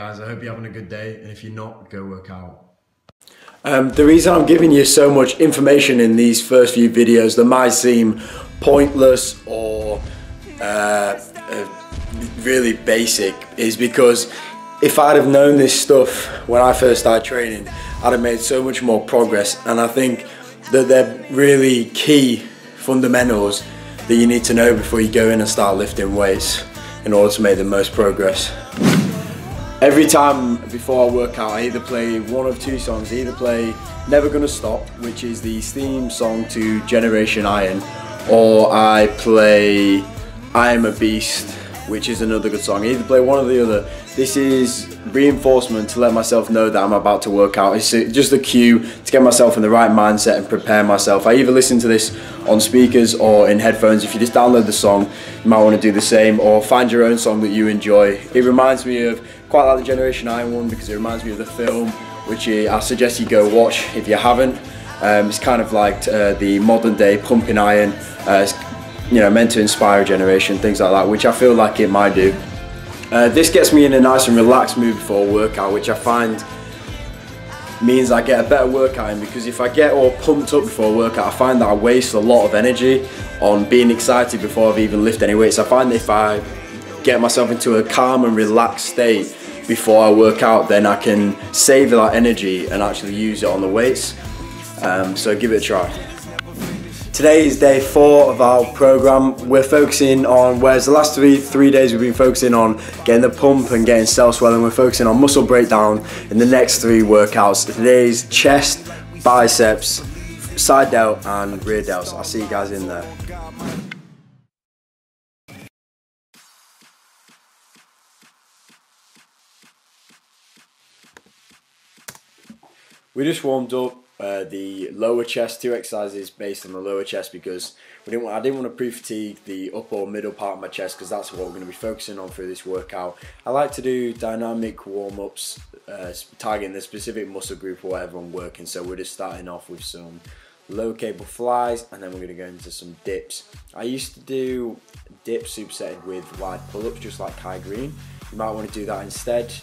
guys, I hope you're having a good day, and if you're not, go work out. The reason I'm giving you so much information in these first few videos that might seem pointless or really basic is because if I'd have known this stuff when I first started training, I'd have made so much more progress, and I think that they're really key fundamentals that you need to know before you go in and start lifting weights in order to make the most progress. Every time before I work out, I either play one of two songs. I either play Never Gonna Stop, which is the theme song to Generation Iron, or I play I Am a Beast, which is another good song. I either play one or the other. This is reinforcement to let myself know that I'm about to work out. It's just a cue to get myself in the right mindset and prepare myself. I either listen to this on speakers or in headphones. If you just download the song, you might want to do the same, or find your own song that you enjoy. It reminds me of, quite like the Generation Iron one, because it reminds me of the film, which I suggest you go watch if you haven't. It's kind of like the modern day Pumping Iron. It's, you know, meant to inspire a generation, things like that, which I feel like it might do. This gets me in a nice and relaxed mood before a workout, which I find means I get a better workout in, because if I get all pumped up before a workout, I find that I waste a lot of energy on being excited before I've even lifted any weights. I find that if I get myself into a calm and relaxed state before I work out, then I can save that energy and actually use it on the weights. So give it a try. Today is day 4 of our program. We're focusing on, whereas the last three days we've been focusing on getting the pump and getting cell swelling, we're focusing on muscle breakdown in the next 3 workouts. Today's chest, biceps, side delt and rear delts. I'll see you guys in there. We just warmed up the lower chest, 2 exercises based on the lower chest, because I didn't want to pre-fatigue the upper or middle part of my chest, because that's what we're going to be focusing on through this workout. I like to do dynamic warm-ups targeting the specific muscle group or whatever I'm working, so we're just starting off with some low cable flies, and then we're going to go into some dips. I used to do dips supersetted with wide pull-ups, just like Kai Green. You might want to do that instead.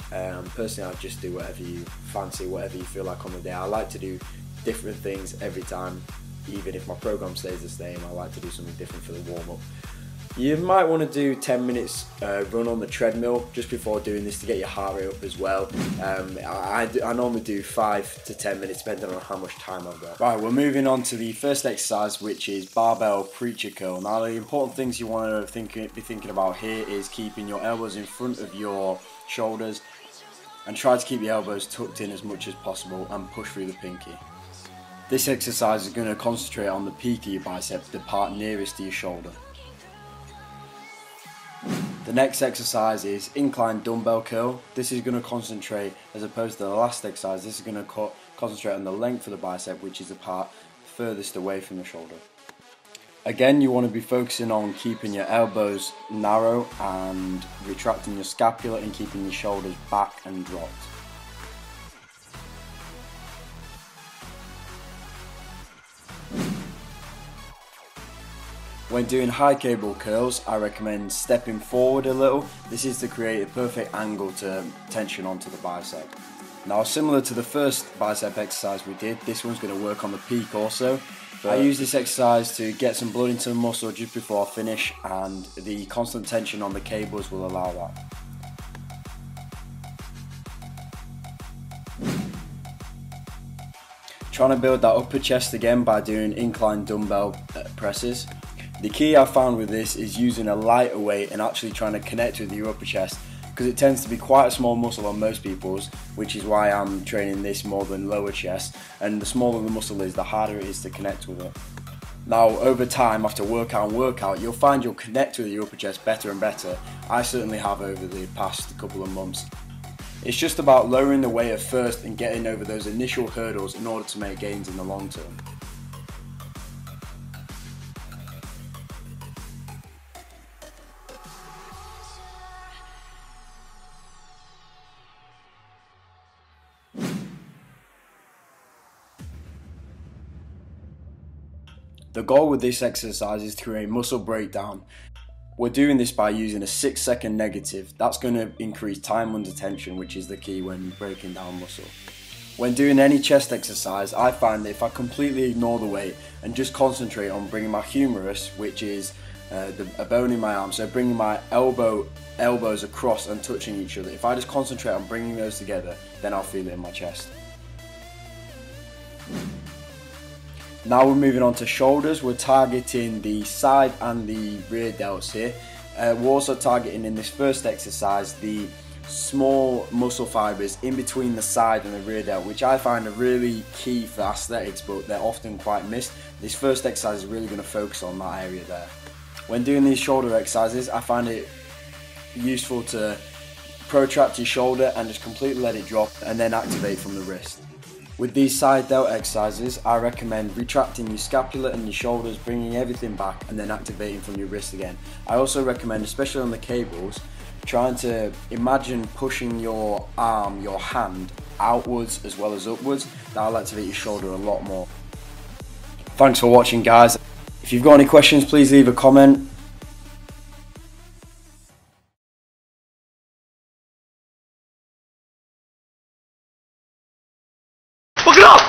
Personally, I'd just do whatever you fancy, whatever you feel like on the day. I like to do different things every time, even if my program stays the same. I like to do something different for the warm-up. You might want to do 10 minutes run on the treadmill just before doing this to get your heart rate up as well. I normally do 5 to 10 minutes depending on how much time I've got. Right, we're moving on to the first exercise, which is barbell preacher curl. Now, the important things you want to be thinking about here is keeping your elbows in front of your shoulders, and try to keep your elbows tucked in as much as possible and push through the pinky. This exercise is going to concentrate on the peak of your bicep, the part nearest to your shoulder. The next exercise is incline dumbbell curl. This is going to concentrate, as opposed to the last exercise, this is going to concentrate on the length of the bicep, which is the part furthest away from the shoulder. Again, you want to be focusing on keeping your elbows narrow and retracting your scapula and keeping your shoulders back and dropped. When doing high cable curls, I recommend stepping forward a little. This is to create a perfect angle to tension onto the bicep. Now, similar to the first bicep exercise we did, this one's going to work on the peak also. I use this exercise to get some blood into the muscle just before I finish, and the constant tension on the cables will allow that. Trying to build that upper chest again by doing incline dumbbell presses. The key I found with this is using a lighter weight and actually trying to connect with your upper chest, because it tends to be quite a small muscle on most people's, which is why I'm training this more than lower chest, and the smaller the muscle is, the harder it is to connect with it. Now, over time, after workout and workout, you'll find you'll connect with your upper chest better and better. I certainly have over the past couple of months. It's just about lowering the weight at first and getting over those initial hurdles in order to make gains in the long term. The goal with this exercise is to create muscle breakdown. We're doing this by using a 6-second negative. That's going to increase time under tension, which is the key when breaking down muscle. When doing any chest exercise, I find that if I completely ignore the weight and just concentrate on bringing my humerus, which is a bone in my arm, so bringing my elbows across and touching each other, if I just concentrate on bringing those together, then I'll feel it in my chest. Now we're moving on to shoulders. We're targeting the side and the rear delts here. We're also targeting in this first exercise the small muscle fibers in between the side and the rear delt, which I find are really key for aesthetics, but they're often quite missed. This first exercise is really going to focus on that area there. When doing these shoulder exercises, I find it useful to protract your shoulder and just completely let it drop and then activate from the wrist. With these side delt exercises, I recommend retracting your scapula and your shoulders, bringing everything back and then activating from your wrist again. I also recommend, especially on the cables, trying to imagine pushing your arm, your hand, outwards as well as upwards. That'll activate your shoulder a lot more. Thanks for watching, guys. If you've got any questions, please leave a comment. Look it up!